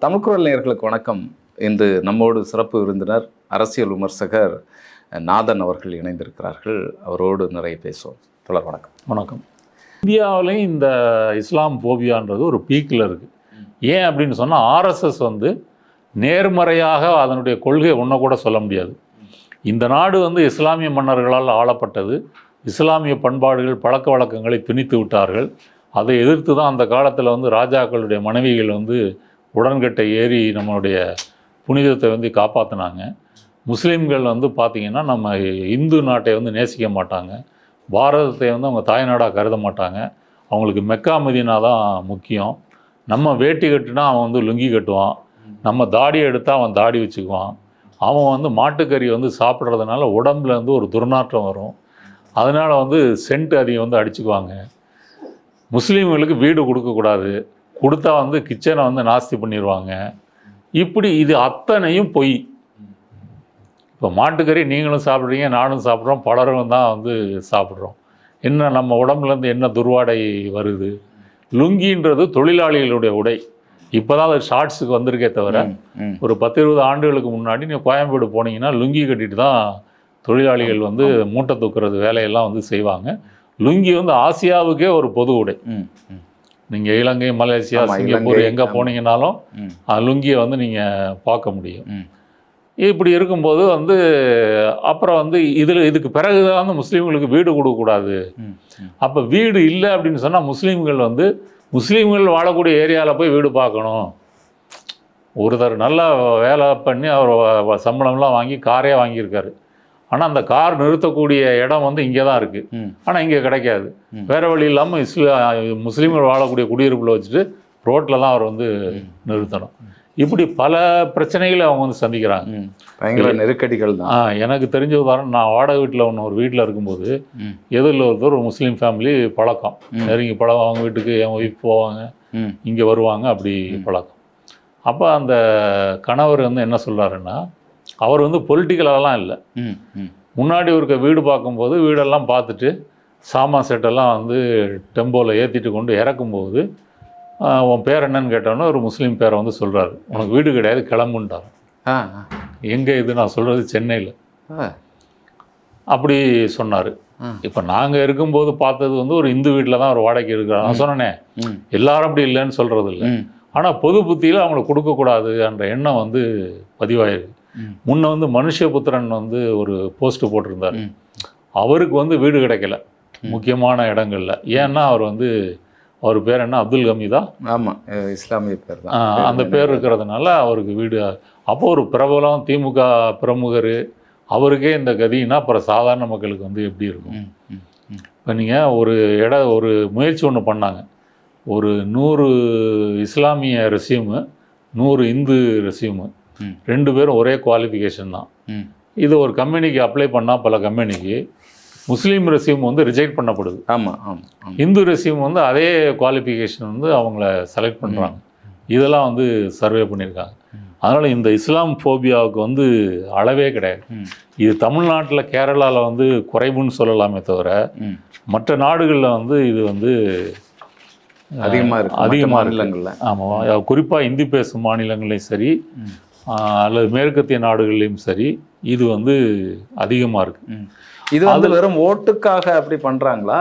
தமிழ்குரல் நேயர்களுக்கு வணக்கம். இன்று நம்மோடு சிறப்பு விருந்தினர் அரசியல் விமர்சகர் நாதன் அவர்கள் இணைந்திருக்கிறார்கள். அவரோடு நிறைய பேசுவோம். தொடர் வணக்கம். வணக்கம். இந்தியாவிலையும் இந்த இஸ்லாம் போபியான்றது ஒரு பீக்கில் இருக்குது. ஏன் அப்படின்னு சொன்னால் ஆர்எஸ்எஸ் நேர்மறையாக அதனுடைய கொள்கை ஒன்றை கூட சொல்ல முடியாது. இந்த நாடு இஸ்லாமிய மன்னர்களால் ஆளப்பட்டது. இஸ்லாமிய பண்பாடுகள் பழக்க வழக்கங்களை திணித்து விட்டார்கள். அதை எதிர்த்து தான் அந்த காலத்தில் ராஜாக்களுடைய மனைவிகள் உடன்கட்டை ஏறி நம்மளுடைய புனிதத்தை காப்பாற்றினாங்க. முஸ்லீம்கள் பார்த்திங்கன்னா நம்ம இந்து நாட்டை நேசிக்க மாட்டாங்க. பாரதத்தை அவங்க தாய்நாடாக கருத மாட்டாங்க. அவங்களுக்கு மெக்கா மதீனா தான் முக்கியம். நம்ம வேட்டி கட்டுனா அவன் லுங்கி கட்டுவான். நம்ம தாடி எடுத்தால் அவன் தாடி வச்சுக்குவான். அவன் மாட்டுக்கறி சாப்பிட்றதுனால உடம்புல ஒரு துர்நாற்றம் வரும். அதனால் சென்ட் அதிகம் அடிச்சுக்குவாங்க. முஸ்லீம்களுக்கு வீடு கொடுக்கக்கூடாது. கொடுத்தா கிச்சனை நாஸ்தி பண்ணிடுவாங்க. இப்படி இது அத்தனையும் பொய். இப்போ மாட்டுக்கறி நீங்களும் சாப்பிட்றீங்க, நானும் சாப்பிட்றோம், பலரும் தான் சாப்பிட்றோம். என்ன நம்ம உடம்புலேருந்து என்ன துர்வாடை வருது? லுங்கின்றது தொழிலாளிகளுடைய உடை. இப்போ தான் அது ஷார்ட்ஸுக்கு வந்திருக்கே தவிர ஒரு 10-20 ஆண்டுகளுக்கு முன்னாடி நீங்கள் கோயம்பேடு போனீங்கன்னா லுங்கி கட்டிட்டு தான் தொழிலாளிகள் மூட்டை தூக்குறது வேலையெல்லாம் செய்வாங்க. லுங்கி ஆசியாவுக்கே ஒரு பொது உடை. நீங்கள் இலங்கை, மலேசியா, சிங்கப்பூர் எங்கே போனீங்கன்னாலும் லுங்கியை நீங்கள் பார்க்க முடியும். இப்படி இருக்கும்போது அப்புறம் இதுக்கு பிறகு தான் முஸ்லீம்களுக்கு வீடு கொடுக்கக்கூடாது. அப்போ வீடு இல்லை அப்படின்னு சொன்னால் முஸ்லீம்கள் வாழக்கூடிய ஏரியாவில் போய் வீடு பார்க்கணும். ஒருத்தர் நல்லா வேலை பண்ணி அவர் சம்பளம்லாம் வாங்கி காரே வாங்கியிருக்காரு. ஆனால் அந்த கார் நிறுத்தக்கூடிய இடம் இங்கே தான் இருக்குது. ஆனால் இங்கே கிடைக்காது. வேறு வழி இல்லாமல் முஸ்லீம்கள் வாழக்கூடிய குடியிருப்பில் வச்சுட்டு ரோட்டில் தான் அவர் நிறுத்தணும். இப்படி பல பிரச்சனைகளை அவங்க சந்திக்கிறாங்க. பயங்கர நெருக்கடிகள் தான். எனக்கு தெரிஞ்ச உதாரணம், நான் வாடகை வீட்டில் ஒரு வீட்டில் இருக்கும்போது எதிரில் ஒருத்தர் ஒரு முஸ்லீம் ஃபேமிலி பழக்கம். நெருங்கி பழக்கம். அவங்க வீட்டுக்கு என் ஒய்ஃப் போவாங்க, இங்கே வருவாங்க, அப்படி பழக்கம். அப்போ அந்த கணவர் என்ன சொல்கிறாருன்னா, அவர் பொலிட்டிக்கலெல்லாம் இல்லை. முன்னாடி ஒரு வீடு பார்க்கும்போது வீடெல்லாம் பார்த்துட்டு சாமான் செட்டெல்லாம் டெம்போவில் ஏற்றிட்டு கொண்டு இறக்கும்போது உன் பேர் என்னன்னு கேட்டோன்னே ஒரு முஸ்லீம் பேரை சொல்கிறாரு, உனக்கு வீடு கிடையாது, கிளம்புன்ட்டார். எங்கே இது? நான் சொல்கிறது சென்னையில். அப்படி சொன்னார். இப்போ நாங்கள் இருக்கும்போது பார்த்தது ஒரு இந்து வீட்டில் தான் ஒரு வாடகைக்கு இருக்கிறார். நான் சொன்னேனே, எல்லாரும் அப்படி இல்லைன்னு சொல்கிறது இல்லை. ஆனால் பொது புத்தியில் அவங்களை கொடுக்கக்கூடாது என்ற எண்ணம் பதிவாயிருக்கு. முன்ன மனுஷபுத்திரன் ஒரு போஸ்ட் போட்டிருந்தார். அவருக்கு வீடு கிடைக்கல முக்கியமான இடங்கள்ல. ஏன்னா அவர் பேர் என்ன, அப்துல் ஹமீதா? ஆமாம், இஸ்லாமிய பேர் தான். அந்த பேர் இருக்கிறதுனால அவருக்கு வீடு. அப்போ ஒரு பிரபலம் திமுக பிரமுகர் அவருக்கே இந்த கதின்னா அப்புறம் சாதாரண மக்களுக்கு எப்படி இருக்கும்? இப்போ நீங்கள் ஒரு முயற்சி ஒன்று பண்ணாங்க. ஒரு 100 இஸ்லாமிய ரெசியூமு, 100 இந்து ரெசியூமு, 2 பேரும் ஒரே குவாலிஃபிகேஷன் தான். இது ஒரு கம்பெனிக்கு அப்ளை பண்ணால் பல கம்பெனிக்கு முஸ்லீம் ரெசியூம் ரிஜெக்ட் பண்ணப்படுது. ஆமாம் ஆமாம். இந்து ரெசியூம் அதே குவாலிஃபிகேஷன் அவங்கள செலக்ட் பண்ணுறாங்க. இதெல்லாம் சர்வே பண்ணியிருக்காங்க. அதனால் இந்த இஸ்லாம் ஃபோபியாவுக்கு அளவே கிடையாது. இது தமிழ்நாட்டில் கேரளாவில் குறைவுன்னு சொல்லலாமே தவிர மற்ற நாடுகளில் இது அதிகமாக இருக்கு. ஆமாம், குறிப்பாக இந்தி பேசும் மாநிலங்களையும் சரி அல்லது மேற்கத்திய நாடுகள்லையும் சரி இது அதிகமாக இருக்குது. இது வெறும் ஓட்டுக்காக அப்படி பண்ணுறாங்களா?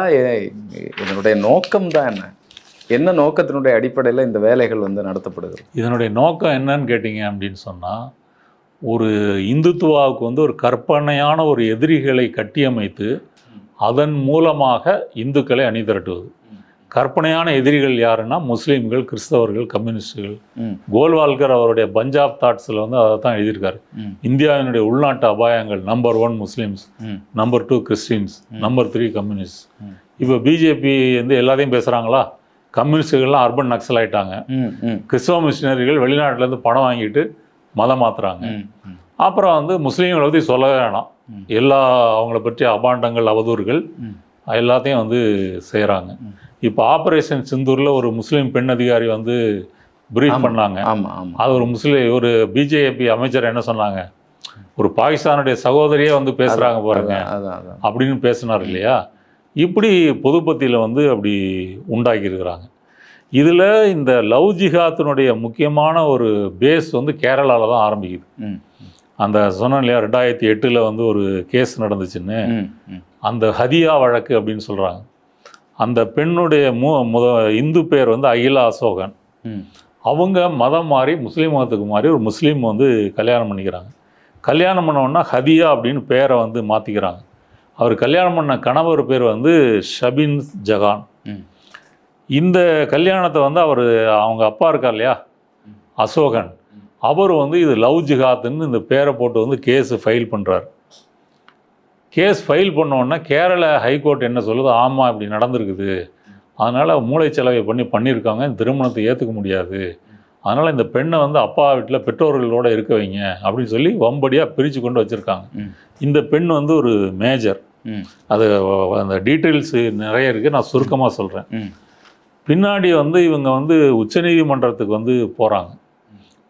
இதனுடைய நோக்கம் தான் என்ன நோக்கத்தினுடைய அடிப்படையில் இந்த வேலைகள் நடத்தப்படுகிறது? இதனுடைய நோக்கம் என்னன்னு கேட்டிங்க அப்படின்னு சொன்னால், ஒரு இந்துத்துவாவுக்கு ஒரு கற்பனையான ஒரு எதிரிகளை கட்டியமைத்து அதன் மூலமாக இந்துக்களை அணிதிரட்டுவது. கற்பனையான எதிரிகள் யாருன்னா முஸ்லீம்கள், கிறிஸ்தவர்கள், கம்யூனிஸ்டுகள். கோல்வால்கர் அவருடைய பஞ்சாப் தாட்ஸில் அதை தான் எழுதியிருக்காரு. இந்தியாவினுடைய உள்நாட்டு அபாயங்கள், number 1 Muslims, number 2 Christians, number 3 communist. இப்போ பிஜேபி எல்லாத்தையும் பேசுகிறாங்களா? கம்யூனிஸ்டுகள்லாம் அர்பன் நக்சல் ஆகிட்டாங்க. கிறிஸ்தவ மிஷினரிகள் வெளிநாட்டிலேருந்து பணம் வாங்கிட்டு மதம் மாற்றுறாங்க. அப்புறம் முஸ்லீம்களை பற்றி சொல்லவே வேணாம். அவங்கள பற்றி அபாண்டங்கள், அவதூறுகள் எல்லாத்தையும் செய்கிறாங்க. இப்போ ஆப்ரேஷன் சிந்தூரில் ஒரு முஸ்லீம் பெண் அதிகாரி பிரீஃப் பண்ணாங்க. அது ஒரு பிஜேபி அமைச்சர் என்ன சொன்னாங்க, ஒரு பாகிஸ்தானுடைய சகோதரியே பேசுகிறாங்க பாருங்க அப்படின்னு பேசினார் இல்லையா? இப்படி பொதுப்பத்தியில் அப்படி உண்டாக்கி இருக்கிறாங்க. இதில் இந்த லவ் ஜிஹாத்தினுடைய முக்கியமான ஒரு பேஸ் வந்து கேரளாவில் தான் ஆரம்பிக்குது. அந்த சொன்னேன் இல்லையா 2008 வந்து ஒரு கேஸ் நடந்துச்சுன்னு, அந்த ஹதியா வழக்கு அப்படின்னு சொல்கிறாங்க. அந்த பெண்ணுடைய இந்து பேர் வந்து அகிலா அசோகன். அவங்க மதம் மாறி முஸ்லீம் மதத்துக்கு மாறி ஒரு முஸ்லீம் வந்து கல்யாணம் பண்ணிக்கிறாங்க. கல்யாணம் பண்ணோன்னா ஹதியா அப்படின்னு பேரை வந்து மாற்றிக்கிறாங்க. அவர் கல்யாணம் பண்ண கணவர் பேர் வந்து ஷபின் ஜகான். இந்த கல்யாணத்தை வந்து அவங்க அப்பா இருக்கார் இல்லையா அசோகன், அவர் வந்து இது லவ் ஜிஹாத்துன்னு இந்த பேரை போட்டு வந்து கேஸு ஃபைல் பண்ணுறார். கேஸ் ஃபைல் பண்ணோன்னா கேரள ஹைகோர்ட் என்ன சொல்லுது, ஆமாம் இப்படி நடந்திருக்குது, அதனால் மூளைச்சலவை பண்ணியிருக்காங்க, இந்த திருமணத்தை ஏற்றுக்க முடியாது, அதனால் இந்த பெண்ணை வந்து அப்பா வீட்டில் பெற்றோர்களோடு இருக்க வைங்க அப்படின்னு சொல்லி வம்படியாக பிரித்து கொண்டு வச்சுருக்காங்க. இந்த பெண் வந்து ஒரு மேஜர். அது அந்த டீட்டெயில்ஸு நிறைய இருக்குது, நான் சுருக்கமாக சொல்கிறேன். பின்னாடி வந்து இவங்க வந்து உச்சநீதிமன்றத்துக்கு வந்து போகிறாங்க.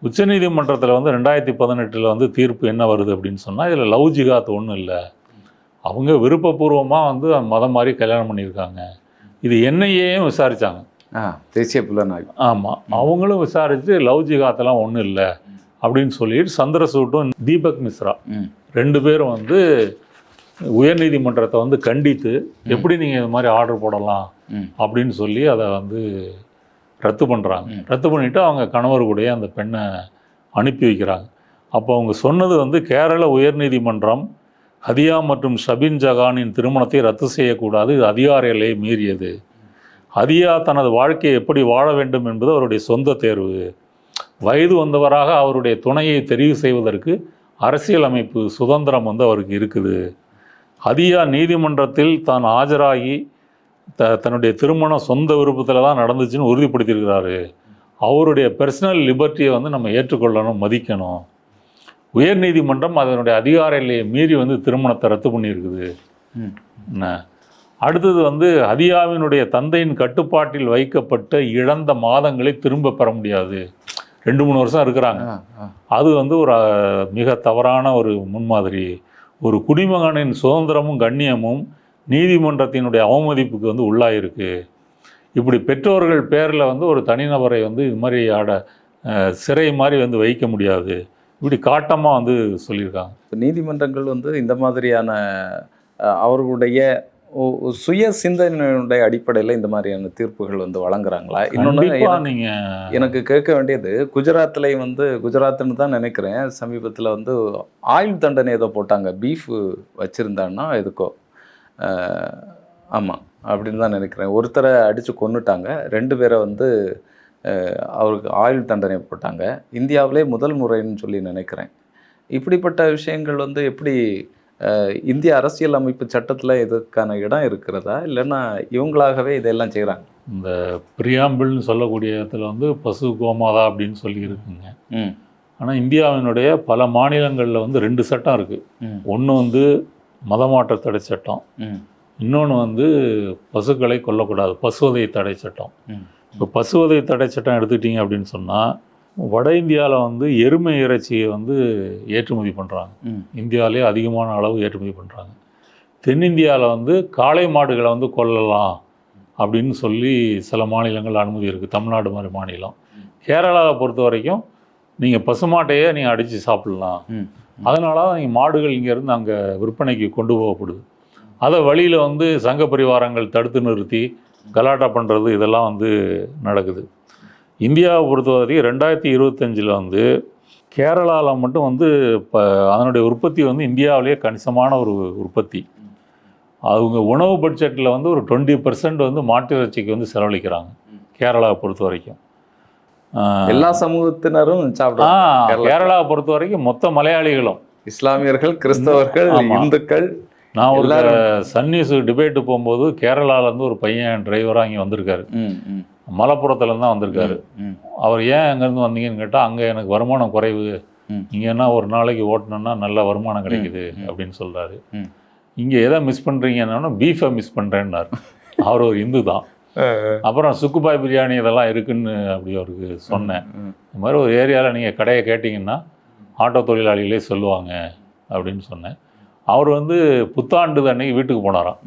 உச்சநீதிமன்றத்தில் வந்து 2018 வந்து தீர்ப்பு என்ன வருது அப்படின்னு சொன்னால், இதில் லவ் ஜிஹாத் ஒன்றும் இல்லை, அவங்க விருப்பபூர்வமாக வந்து மதம் மாதிரி கல்யாணம் பண்ணியிருக்காங்க. இது என்ஐஏயும் விசாரித்தாங்க, தேசிய புலனாய்வு. ஆமாம், அவங்களும் விசாரித்து லவ் ஜிஹாத்தெல்லாம் ஒன்றும் இல்லை அப்படின்னு சொல்லிட்டு சந்திரசூட்டும் தீபக் மிஸ்ரா 2 பேரும் வந்து உயர்நீதிமன்றத்தை வந்து கண்டித்து எப்படி நீங்கள் இது மாதிரி ஆர்டர் போடலாம் அப்படின்னு சொல்லி அதை வந்து ரத்து பண்ணுறாங்க. ரத்து பண்ணிவிட்டு அவங்க கணவர் கூட அந்த பெண்ணை அனுப்பி வைக்கிறாங்க. அப்போ அவங்க சொன்னது வந்து கேரள உயர்நீதிமன்றம் ஹதியா மற்றும் ஷபின் ஜகானின் திருமணத்தை ரத்து செய்யக்கூடாது, இது அதிகார எல்லையை மீறியது. ஹதியா தனது வாழ்க்கையை எப்படி வாழ வேண்டும் என்பது அவருடைய சொந்த தேர்வு. வயது வந்தவராக அவருடைய துணையை தெரிவு செய்வதற்கு அரசியலமைப்பு சுதந்திரம் வந்து அவருக்கு இருக்குது. ஹதியா நீதிமன்றத்தில் தான் ஆஜராகி தன்னுடைய திருமணம் சொந்த விருப்பத்தில் தான் நடந்துச்சுன்னு உறுதிப்படுத்தியிருக்கிறாரு. அவருடைய பர்சனல் லிபர்ட்டியை வந்து நம்ம ஏற்றுக்கொள்ளணும், மதிக்கணும். உயர்நீதிமன்றம் அதனுடைய அதிகார எல்லையை மீறி வந்து திருமணத்தை ரத்து பண்ணியிருக்குது. அடுத்தது வந்து ஹதியாவினுடைய தந்தையின் கட்டுப்பாட்டில் வைக்கப்பட்ட இழந்த மாதங்களை திரும்ப பெற முடியாது. 2-3 வருஷம் இருக்கிறாங்க. அது வந்து ஒரு மிக தவறான ஒரு முன்மாதிரி. ஒரு குடிமகனின் சுதந்திரமும் கண்ணியமும் நீதிமன்றத்தினுடைய அவமதிப்புக்கு வந்து உள்ளாயிருக்கு. இப்படி பெற்றோர்கள் பேரில் வந்து ஒரு தனிநபரை வந்து இது மாதிரி சிறை மாதிரி வந்து வைக்க முடியாது, இப்படி காட்டமாக வந்து சொல்லியிருக்காங்க. நீதிமன்றங்கள் வந்து இந்த மாதிரியான அவர்களுடைய சுய சிந்தனையுடைய அடிப்படையில் இந்த மாதிரியான தீர்ப்புகள் வந்து வழங்குறாங்களா? இன்னொன்று நீங்கள் எனக்கு கேட்க வேண்டியது, குஜராத்லேயும் வந்து குஜராத்னு தான் நினைக்கிறேன், சமீபத்தில் வந்து ஆயுள் தண்டனை ஏதோ போட்டாங்க, பீஃப் வச்சுருந்தான்னா எதுக்கோ, ஆமாம் அப்படின்னு தான் நினைக்கிறேன். ஒருத்தரை அடித்து கொன்னுட்டாங்க, 2 பேரை வந்து அவருக்கு ஆயுள் தண்டனை போட்டாங்க. இந்தியாவிலே முதல் முறைன்னு சொல்லி நினைக்கிறேன். இப்படிப்பட்ட விஷயங்கள் வந்து எப்படி இந்திய அரசியல் அமைப்பு சட்டத்தில் இதுக்கான இடம் இருக்கிறதா, இல்லைன்னா இவங்களாகவே இதெல்லாம் செய்கிறாங்க? இந்த பிரியாம்பிள்னு சொல்லக்கூடிய இடத்துல வந்து பசு கோமாதா அப்படின்னு சொல்லி இருக்குங்க. ஆனால் இந்தியாவினுடைய பல மாநிலங்களில் வந்து 2 சட்டம் இருக்குது. ஒன்று வந்து மதமாற்ற தடை சட்டம், இன்னொன்று வந்து பசுக்களை கொல்லக்கூடாது, பசுவதை தடை சட்டம். இப்போ பசுவதை தடை சட்டம் எடுத்துக்கிட்டிங்க அப்படின்னு சொன்னால், வட இந்தியாவில் வந்து எருமை இறைச்சியை வந்து ஏற்றுமதி பண்ணுறாங்க, இந்தியாவிலே அதிகமான அளவு ஏற்றுமதி பண்ணுறாங்க. தென்னிந்தியாவில் வந்து காளை மாடுகளை வந்து கொல்லலாம் அப்படின்னு சொல்லி சில மாநிலங்கள் அனுமதி இருக்குது, தமிழ்நாடு மாதிரி மாநிலம். கேரளாவை பொறுத்த வரைக்கும் நீங்கள் பசுமாட்டையே நீங்கள் அடித்து சாப்பிட்லாம், அதனால தான் நீங்கள் மாடுகள் இங்கேருந்து அங்கே விற்பனைக்கு கொண்டு போகப்படுது. அதை வழியில் வந்து சங்க பரிவாரங்கள் தடுத்து நிறுத்தி கலாட்டா பண்ணுறது, இதெல்லாம் வந்து நடக்குது. இந்தியாவை பொறுத்த வரைக்கும் 2025 வந்து கேரளாவில் மட்டும் வந்து இப்போ அதனுடைய உற்பத்தி வந்து இந்தியாவிலேயே கணிசமான ஒரு உற்பத்தி. அவங்க உணவு பட்ஜெட்டில் வந்து ஒரு 20% வந்து மாட்டு இறைச்சிக்கு வந்து செலவழிக்கிறாங்க கேரளாவை பொறுத்த வரைக்கும். எல்லா சமூகத்தினரும் சாப்பிடுறாங்க. கேரளாவை பொறுத்த வரைக்கும் மொத்த மலையாளிகளும், இஸ்லாமியர்கள், கிறிஸ்தவர்கள், இந்துக்கள். நான் ஒரு சன் நியூஸ் டிபேட்டு போகும்போது கேரளாவிலேருந்து ஒரு பையன் டிரைவராக இங்கே வந்திருக்காரு, மலப்புறத்துலேருந்து தான் வந்திருக்காரு. அவர் ஏன் அங்கேருந்து வந்தீங்கன்னு கேட்டால், அங்கே எனக்கு வருமானம் குறைவு, இங்கேன்னா ஒரு நாளைக்கு ஓட்டணுன்னா நல்ல வருமானம் கிடைக்குது அப்படின்னு சொல்கிறாரு. இங்கே எதை மிஸ் பண்ணுறீங்கன்னா பீஃபை மிஸ் பண்ணுறேன்னாரு. அவர் ஒரு இந்து தான். அப்புறம் சுக்குபாய் பிரியாணி இதெல்லாம் இருக்குன்னு அப்படி அவருக்கு சொன்னேன். இந்த மாதிரி ஒரு ஏரியாவில் நீங்கள் கடையை கேட்டிங்கன்னா ஆட்டோ தொழிலாளிகளே சொல்லுவாங்க அப்படின்னு சொன்னேன். அவர் வந்து புத்தாண்டு அன்னைக்கு வீட்டுக்கு போனாராம்.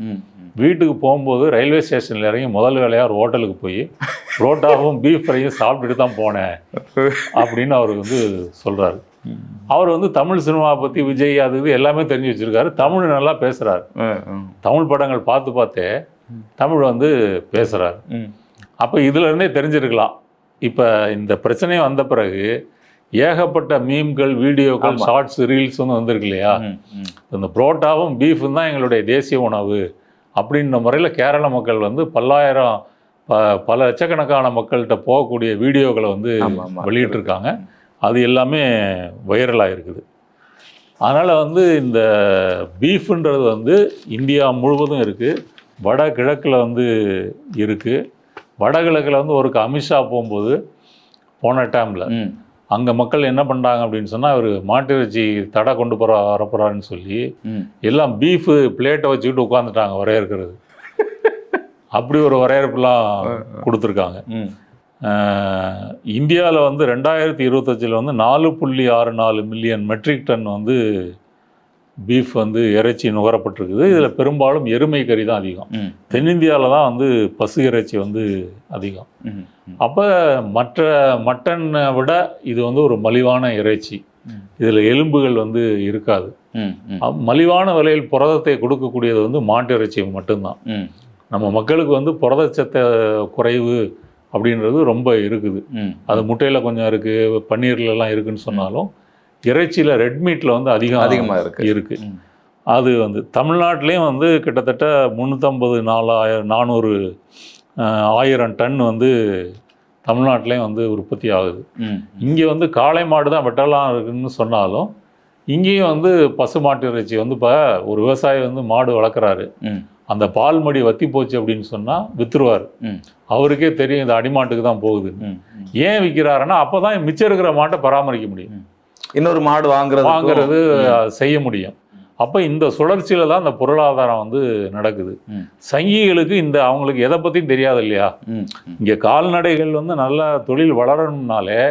வீட்டுக்கு போகும்போது ரயில்வே ஸ்டேஷனில் இறங்கி முதல் வேலையாக ஒரு ஹோட்டலுக்கு போய் புரோட்டாவும் பீஃப் ஃப்ரையும் சாப்பிட்டுட்டு தான் போனேன் அப்படின்னு அவர் வந்து சொல்கிறாரு. அவர் வந்து தமிழ் சினிமாவை பற்றி விஜய் அது இது எல்லாமே தெரிஞ்சு வச்சுருக்காரு. தமிழ் நல்லா பேசுகிறார். தமிழ் படங்கள் பார்த்தே தமிழ் வந்து பேசுகிறார். அப்போ இதுலேருந்தே தெரிஞ்சிருக்கலாம். இப்போ இந்த பிரச்சனை வந்த பிறகு ஏகப்பட்ட மீம்கள், வீடியோக்கள், ஷார்ட்ஸ், ரீல்ஸ் வந்து வந்திருக்கு இல்லையா. இந்த புரோட்டாவும் பீஃபும் தான் எங்களுடைய தேசிய உணவு அப்படின்ற முறையில் கேரள மக்கள் வந்து பல லட்சக்கணக்கான மக்கள்கிட்ட போகக்கூடிய வீடியோக்களை வந்து வெளியிட்டிருக்காங்க. அது எல்லாமே வைரலாக இருக்குது. அதனால் வந்து இந்த பீஃப்ன்றது வந்து இந்தியா முழுவதும் இருக்குது. வடகிழக்கில் வந்து இருக்குது. வடகிழக்கில் வந்து ஒரு அமித்ஷா போகும்போது போன டைமில் அங்கே மக்கள் என்ன பண்ணுறாங்க அப்படின்னு சொன்னால், அவர் மாட்டு இறைச்சி தடை கொண்டு வரப்போகிறாருன்னு சொல்லி எல்லாம் பீஃபு பிளேட்டை வச்சுக்கிட்டு உட்காந்துட்டாங்க வரையறுக்கிறது. அப்படி ஒரு வரையறுப்புலாம் கொடுத்துருக்காங்க. இந்தியாவில் வந்து 2025 வந்து 4.64 மில்லியன் மெட்ரிக் டன் வந்து பீஃப் வந்து இறைச்சி நுகரப்பட்டிருக்குது. இதில் பெரும்பாலும் எருமை கறி தான் அதிகம். தென்னிந்தியாவில் தான் வந்து பசு இறைச்சி வந்து அதிகம். அப்போ மற்ற மட்டனை விட இது வந்து ஒரு மலிவான இறைச்சி. இதில் எலும்புகள் வந்து இருக்காது. மலிவான விலையில் புரதத்தை கொடுக்கக்கூடியது வந்து மாட்டு இறைச்சி மட்டும்தான். நம்ம மக்களுக்கு வந்து புரதச்சத்தை குறைவு அப்படின்றது ரொம்ப இருக்குது. அது முட்டையில் கொஞ்சம் இருக்குது, பன்னீர்லலாம் இருக்குதுன்னு சொன்னாலும் இறைச்சியில் ரெட் மீட்டில் வந்து அதிகமாக இருக்குது. அது வந்து தமிழ்நாட்டிலையும் வந்து கிட்டத்தட்ட 350-400 டன் வந்து தமிழ்நாட்டிலையும் வந்து உற்பத்தி ஆகுது. இங்கே வந்து காளை மாடு தான் வெட்டலாம் இருக்குன்னு சொன்னாலும் இங்கேயும் வந்து பசு மாட்டு இறைச்சி வந்து இப்போ ஒரு விவசாயி வந்து மாடு வளர்க்குறாரு. அந்த பால் மடி வத்தி போச்சு அப்படின்னு சொன்னால் விற்றுருவார். அவருக்கே தெரியும் இது அடிமாட்டுக்கு தான் போகுது. ஏன் விற்கிறாருன்னா அப்போ தான் மிச்சம் இருக்கிற மாட்டை பராமரிக்க முடியும், இன்னொரு மாடு வாங்குறது செய்ய முடியும். அப்போ இந்த சுழற்சியில் தான் இந்த பொருளாதாரம் வந்து நடக்குது. சங்கிகளுக்கு அவங்களுக்கு எதை பற்றியும் தெரியாது இல்லையா. இங்கே கால்நடைகள் வந்து நல்ல தொழில் வளரணும்னாலே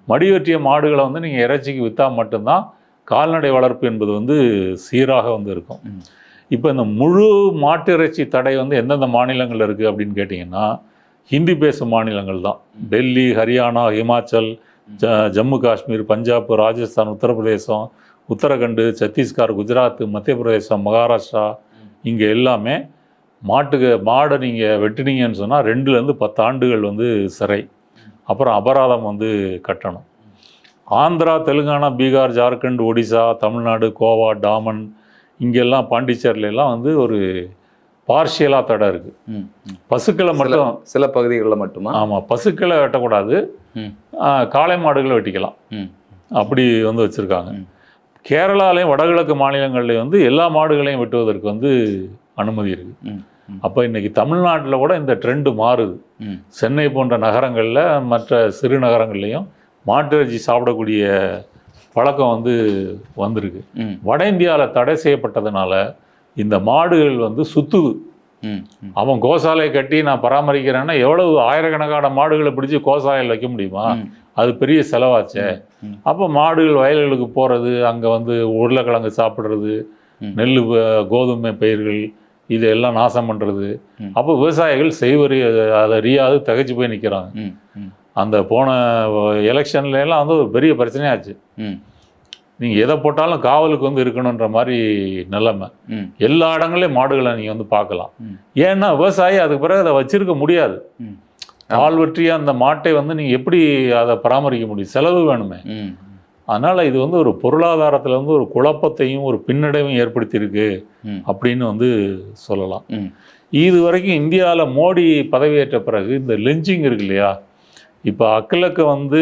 மடிவெற்றிய மாடுகளை வந்து நீங்கள் இறைச்சிக்கு விற்றா மட்டும்தான் கால்நடை வளர்ப்பு என்பது வந்து சீராக வந்து இருக்கும். இப்போ இந்த முழு மாட்டு இறைச்சி தடை வந்து எந்தெந்த மாநிலங்கள் இருக்குது அப்படின்னு கேட்டிங்கன்னா, ஹிந்தி பேசும் மாநிலங்கள் தான். டெல்லி, ஹரியானா, ஹிமாச்சல், ஜம்மு காஷ்மீர், பஞ்சாப், ராஜஸ்தான், உத்தரப்பிரதேசம், உத்தரகண்ட், சத்தீஸ்கர், குஜராத், மத்திய பிரதேசம், மகாராஷ்டிரா, இங்கே எல்லாமே மாடை நீங்கள் வெட்டினீங்கன்னு சொன்னால் 2-10 ஆண்டுகள் வந்து சிறை, அப்புறம் அபராதம் வந்து கட்டணும். ஆந்திரா, தெலுங்கானா, பீகார், ஜார்க்கண்ட், ஒடிசா, தமிழ்நாடு, கோவா, டாமன், இங்கெல்லாம் பாண்டிச்சேரியிலலாம் வந்து ஒரு பார்ஷியலாக தடை இருக்குது. பசுக்களை மட்டும் சில பகுதிகளில் மட்டுமா? ஆமாம், பசுக்களை வெட்டக்கூடாது, காளை மாடுகளை வெட்டிக்கலாம், அப்படி வந்து வச்சுருக்காங்க. கேரளாலையும் வடகிழக்கு மாநிலங்கள்லேயும் வந்து எல்லா மாடுகளையும் வெட்டுவதற்கு வந்து அனுமதி இருக்குது. அப்போ இன்றைக்கி தமிழ்நாட்டில் கூட இந்த ட்ரெண்டு மாறுது. சென்னை போன்ற நகரங்களில், மற்ற சிறு நகரங்கள்லேயும் மாட்டு இறைச்சி சாப்பிடக்கூடிய பழக்கம் வந்து வந்திருக்கு. வட இந்தியாவில் தடை செய்யப்பட்டதுனால இந்த மாடுகள் வந்து சுத்துது. அவன் கோசாலை கட்டி நான் பராமரிக்கிறேன்னா எவ்வளவு ஆயிரக்கணக்கான மாடுகளை பிடிச்சி கோசாலையில் வைக்க முடியுமா? அது பெரிய செலவாச்சே. அப்போ மாடுகள் வயல்களுக்கு போகிறது, அங்கே வந்து உருளைக்கிழங்கு சாப்பிட்றது, நெல், கோதுமை பயிர்கள் இதெல்லாம் நாசம் பண்ணுறது. அப்போ விவசாயிகள் அதை அறியாது திகைச்சு போய் நிற்கிறாங்க. அந்த போன எலெக்ஷன்லாம் வந்து ஒரு பெரிய பிரச்சனையாச்சு. நீங்கள் எதை போட்டாலும் காவலுக்கு வந்து இருக்கணுன்ற மாதிரி நிலைமை. எல்லா இடங்களையும் மாடுகளை நீங்கள் வந்து பார்க்கலாம். ஏன்னா விவசாயி அதுக்கு பிறகு அதை வச்சிருக்க முடியாது. பால் வெற்றிய அந்த மாட்டை வந்து நீங்கள் எப்படி அதை பராமரிக்க முடியும்? செலவு வேணுமே. அதனால் இது வந்து ஒரு பொருளாதாரத்தில் வந்து ஒரு குழப்பத்தையும் ஒரு பின்னடைவையும் ஏற்படுத்தியிருக்கு அப்படின்னு வந்து சொல்லலாம். இது வரைக்கும் இந்தியாவில் மோடி பதவியேற்ற பிறகு இந்த லெஞ்சிங் இருக்கு இல்லையா, இப்போ அக்கலுக்கு வந்து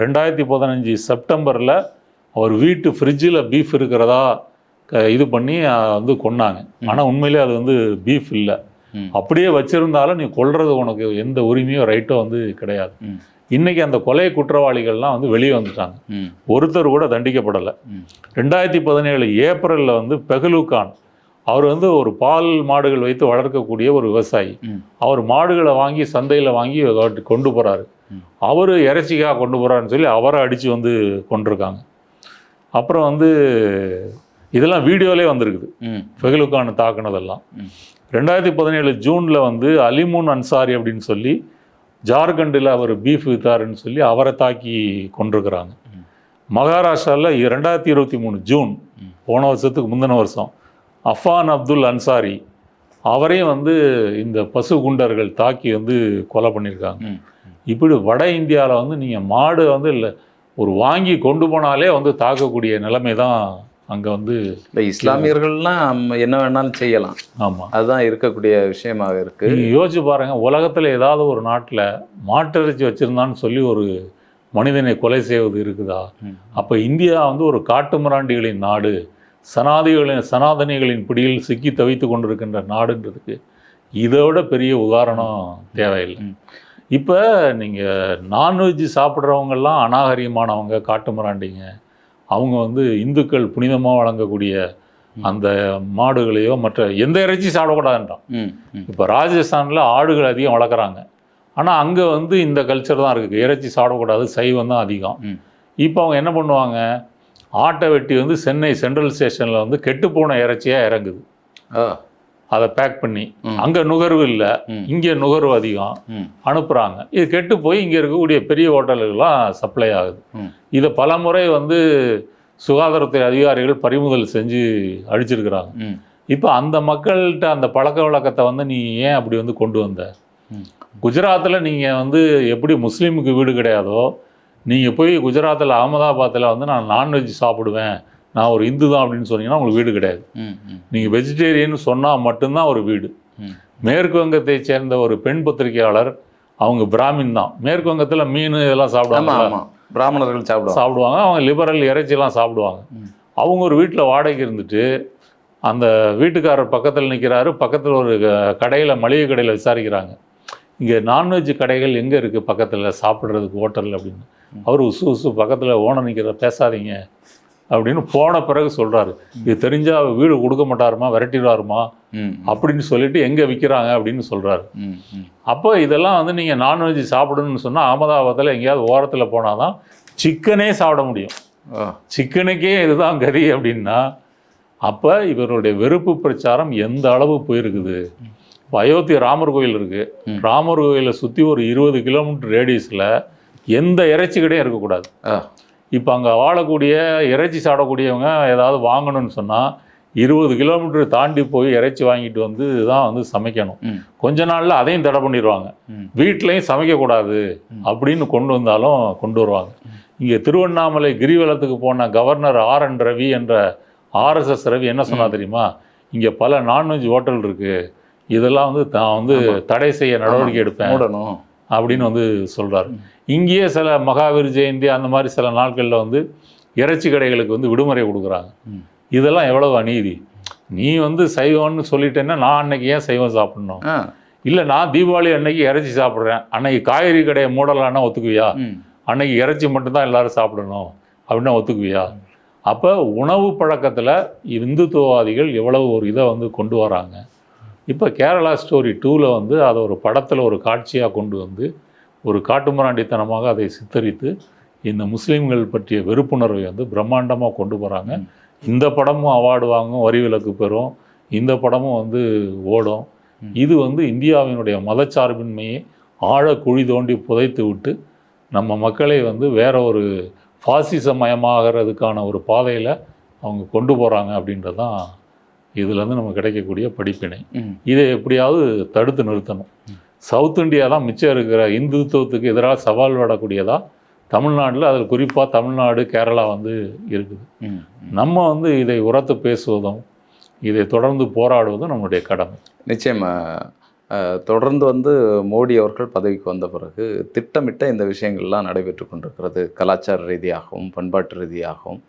2015 செப்டம்பரில் அவர் வீட்டு ஃப்ரிட்ஜில் பீஃப் இருக்கிறதா இது பண்ணி வந்து கொன்னாங்க. ஆனால் உண்மையிலே அது வந்து பீஃப் இல்லை. அப்படியே வச்சுருந்தாலும் நீ கொல்றது உனக்கு எந்த உரிமையோ ரைட்டோ வந்து கிடையாது. இன்றைக்கி அந்த கொலை குற்றவாளிகள்லாம் வந்து வெளியே வந்துட்டாங்க. ஒருத்தர் கூட தண்டிக்கப்படலை. 2017 ஏப்ரலில் வந்து பெஹ்லு கான் அவர் வந்து ஒரு பால் மாடுகள் வைத்து வளர்க்கக்கூடிய ஒரு விவசாயி. அவர் மாடுகளை வாங்கி சந்தையில் வாங்கி கொண்டு போகிறாரு. அவர் இறைச்சிக்காக கொண்டு போகிறாருன்னு சொல்லி அவரை அடித்து வந்து கொண்டிருக்காங்க. அப்புறம் வந்து இதெல்லாம் வீடியோவிலே வந்திருக்குது, பெஹ்லு கான் தாக்குனதெல்லாம். 2017 ஜூனில் வந்து அலிமுன் அன்சாரி அப்படின்னு சொல்லி ஜார்க்கண்டில் அவர் பீஃப் வித்தாருன்னு சொல்லி அவரை தாக்கி கொண்டிருக்கிறாங்க. மகாராஷ்டிராவில் 2023 ஜூன், போன வருஷத்துக்கு முந்தின வருஷம், அஃபான் அப்துல் அன்சாரி அவரையும் வந்து இந்த பசு குண்டர்கள் தாக்கி வந்து கொலை பண்ணியிருக்காங்க. இப்படி வட இந்தியாவில் வந்து நீங்கள் மாடு வந்து இல்லை ஒரு வாங்கி கொண்டு போனாலே வந்து தாக்கக்கூடிய நிலைமை தான் அங்கே வந்து. இல்லை, இஸ்லாமியர்கள்லாம் என்ன வேணாலும் செய்யலாம். ஆமாம், அதுதான் இருக்கக்கூடிய விஷயமாக இருக்குது. நீங்கள் யோசிச்சு பாருங்கள், உலகத்தில் ஏதாவது ஒரு நாட்டில் மாட்டிறைச்சி வச்சுருந்தான்னு சொல்லி ஒரு மனிதனை கொலை செய்வது இருக்குதா? அப்போ இந்தியா வந்து ஒரு காட்டு மிராண்டிகளின் நாடு, சனாதனிகளின் பிடியில் சிக்கி தவித்து கொண்டிருக்கின்ற நாடுன்றதுக்கு இதோட பெரிய உதாரணம் தேவையில்லை. இப்போ நீங்கள் நான்வெஜ் சாப்பிட்றவங்கெல்லாம் அநாகரிகமானவங்க, காட்டு மிராண்டிங்க. அவங்க வந்து இந்துக்கள் புனிதமாக வழங்கக்கூடிய அந்த மாடுகளையோ மற்ற எந்த இறைச்சி சாப்பிடக்கூடாதுன்றான். இப்போ ராஜஸ்தானில் ஆடுகள் அதிகம் வளர்க்குறாங்க, ஆனால் அங்கே வந்து இந்த கல்ச்சர் தான் இருக்குது, இறைச்சி சாப்பிடக்கூடாது, சைவம் தான் அதிகம். இப்போ அவங்க என்ன பண்ணுவாங்க, ஆட்டை வெட்டி வந்து சென்னை சென்ட்ரல் ஸ்டேஷனில் வந்து கெட்டுப்போன இறைச்சியாக இறங்குது, அதை பேக் பண்ணி. அங்கே நுகர்வு இல்லை, இங்கே நுகர்வு அதிகம், அனுப்புகிறாங்க. இது கெட்டு போய் இங்கே இருக்கக்கூடிய பெரிய ஹோட்டல்கள்லாம் சப்ளை ஆகுது. இதை பல முறை வந்து சுகாதாரத்துறை அதிகாரிகள் பறிமுதல் செஞ்சு அழிச்சிருக்கிறாங்க. இப்போ அந்த மக்கள்கிட்ட அந்த பழக்க வழக்கத்தை வந்து நீ ஏன் அப்படி வந்து கொண்டு வந்த? குஜராத்தில் நீங்கள் வந்து எப்படி முஸ்லீமுக்கு வீடு கிடையாதோ, நீங்கள் போய் குஜராத்தில் அகமதாபாத்தில் வந்து நான் நான்வெஜ் சாப்பிடுவேன், நான் ஒரு இந்து தான் அப்படின்னு சொன்னீங்கன்னா உங்களுக்கு வீடு கிடையாது. நீங்கள் வெஜிடேரியன் சொன்னால் மட்டும்தான் ஒரு வீடு. மேற்கு வங்கத்தை சேர்ந்த ஒரு பெண் பத்திரிகையாளர், அவங்க பிராமின் தான், மேற்கு வங்கத்தில் மீன் இதெல்லாம் சாப்பிடுவாங்க, பிராமணர்கள் சாப்பிடுவாங்க, அவங்க லிபரல் இறைச்சிலாம் சாப்பிடுவாங்க. அவங்க ஒரு வீட்டில் வாடகைக்கு இருந்துட்டு அந்த வீட்டுக்காரர் பக்கத்தில் நிற்கிறாரு, பக்கத்தில் ஒரு கடையில் மளிகை கடையில் விசாரிக்கிறாங்க, இங்கே நான்வெஜ் கடைகள் எங்கே இருக்குது பக்கத்தில் சாப்பிட்றதுக்கு ஹோட்டல் அப்படின்னு. அவர் உசு பக்கத்தில் ஓனர் நிற்கிற, பேசாதீங்க அப்படின்னு போன பிறகு சொல்கிறாரு. இது தெரிஞ்சால் வீடு கொடுக்க மாட்டாருமா, விரட்டிடுவாருமா அப்படின்னு சொல்லிட்டு எங்கே விற்கிறாங்க அப்படின்னு சொல்கிறாரு. அப்போ இதெல்லாம் வந்து நீங்கள் நான்வெஜ் சாப்பிடணும்னு சொன்னால் அகமதாபாத்தில் எங்கேயாவது ஓரத்தில் போனால் தான் சிக்கனே சாப்பிட முடியும். சிக்கனுக்கே இதுதான் கதி அப்படின்னா, அப்போ இவருடைய வெறுப்பு பிரச்சாரம் எந்த அளவு போயிருக்குது. இப்போ அயோத்தி ராமர் கோயில் இருக்குது, ராமர் கோயிலை சுற்றி ஒரு 20 கிலோமீட்டர் ரேடியஸில் எந்த இறைச்சி கடையும் இருக்கக்கூடாது. இப்போ அங்கே வாழக்கூடிய இறைச்சி சாப்பிடக்கூடியவங்க ஏதாவது வாங்கணும்னு சொன்னால் 20 கிலோமீட்டர் தாண்டி போய் இறைச்சி வாங்கிட்டு வந்து தான் வந்து சமைக்கணும். கொஞ்ச நாளில் அதையும் தடை பண்ணிடுவாங்க, வீட்லேயும் சமைக்கக்கூடாது அப்படின்னு கொண்டு வந்தாலும் கொண்டு வருவாங்க. இங்கே திருவண்ணாமலை கிரிவலத்துக்கு போன கவர்னர் RN ரவி என்ற RSS ரவி என்ன சொன்னா தெரியுமா, இங்கே பல நான்வெஜ் ஹோட்டல் இருக்குது, இதெல்லாம் வந்து நான் வந்து தடை செய்ய நடவடிக்கை எடுப்பேன் அப்படின்னு வந்து சொல்கிறார். இங்கேயே சில மகாவீர் ஜெயந்தி அந்த மாதிரி சில நாட்களில் வந்து இறைச்சி கடைகளுக்கு வந்து விடுமுறை கொடுக்குறாங்க. இதெல்லாம் எவ்வளவு அநீதி. நீ வந்து சைவம்னு சொல்லிட்டேன்னா நான் அன்னைக்கு ஏன் சைவம் சாப்பிடணும்? இல்லை, நான் தீபாவளி அன்னைக்கு இறைச்சி சாப்பிட்றேன், அன்னைக்கு காய்கறி கடையை மூடலான்னா ஒத்துக்குவியா? அன்னைக்கு இறைச்சி மட்டும்தான் எல்லாரும் சாப்பிடணும் அப்படின்னா ஒத்துக்குவியா? அப்போ உணவு பழக்கத்தில் இந்துத்துவவாதிகள் எவ்வளவு ஒரு இதை வந்து கொண்டு வராங்க. இப்போ கேரளா ஸ்டோரி 2ல் வந்து அதை ஒரு படத்தில் ஒரு காட்சியாக கொண்டு வந்து ஒரு காட்டுமிராண்டித்தனமாக அதை சித்தரித்து இந்த முஸ்லீம்கள் பற்றிய வெறுப்புணர்வை வந்து பிரம்மாண்டமாக கொண்டு போகிறாங்க. இந்த படமும் அவார்டு வாங்கும், வரி விலக்கு பெறும், இந்த படமும் வந்து ஓடும். இது வந்து இந்தியாவினுடைய மதச்சார்பின்மையை ஆழ குழி தோண்டி புதைத்து விட்டு நம்ம மக்களை வந்து வேற ஒரு பாசிசமயமாகிறதுக்கான ஒரு பாதையில் அவங்க கொண்டு போகிறாங்க அப்படின்றது தான் இதுலேருந்து நமக்கு கிடைக்கக்கூடிய படிப்பினை. இதை எப்படியாவது தடுத்து நிறுத்தணும். சவுத் இந்தியா தான் மிச்சம் இருக்கிற இந்துத்துவத்துக்கு எதிராக சவால் விடக்கூடியதா தமிழ்நாட்டில், அதில் குறிப்பாக தமிழ்நாடு, கேரளா வந்து இருக்குது. நம்ம வந்து இதை உரத்து பேசுவதும் இதை தொடர்ந்து போராடுவதும் நம்முடைய கடமை. நிச்சயமாக தொடர்ந்து வந்து மோடி அவர்கள் பதவிக்கு வந்த பிறகு திட்டமிட்ட இந்த விஷயங்கள்லாம் நடைபெற்று கொண்டிருக்கிறது. கலாச்சார ரீதியாகவும் பண்பாட்டு ரீதியாகவும்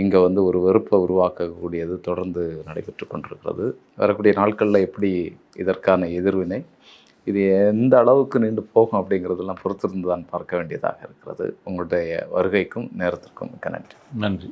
இங்கே வந்து ஒரு வெறுப்பை உருவாக்கக்கூடியது தொடர்ந்து நடைபெற்று கொண்டிருக்கிறது. வரக்கூடிய நாட்களில் எப்படி இதற்கான எதிர்வினை, இது எந்த அளவுக்கு நீண்டு போகும் அப்படிங்கிறதெல்லாம் பொறுத்திருந்து தான் பார்க்க வேண்டியதாக இருக்கிறது. உங்களுடைய வருகைக்கும் நேரத்திற்கும் மிக்க நன்றி. நன்றி.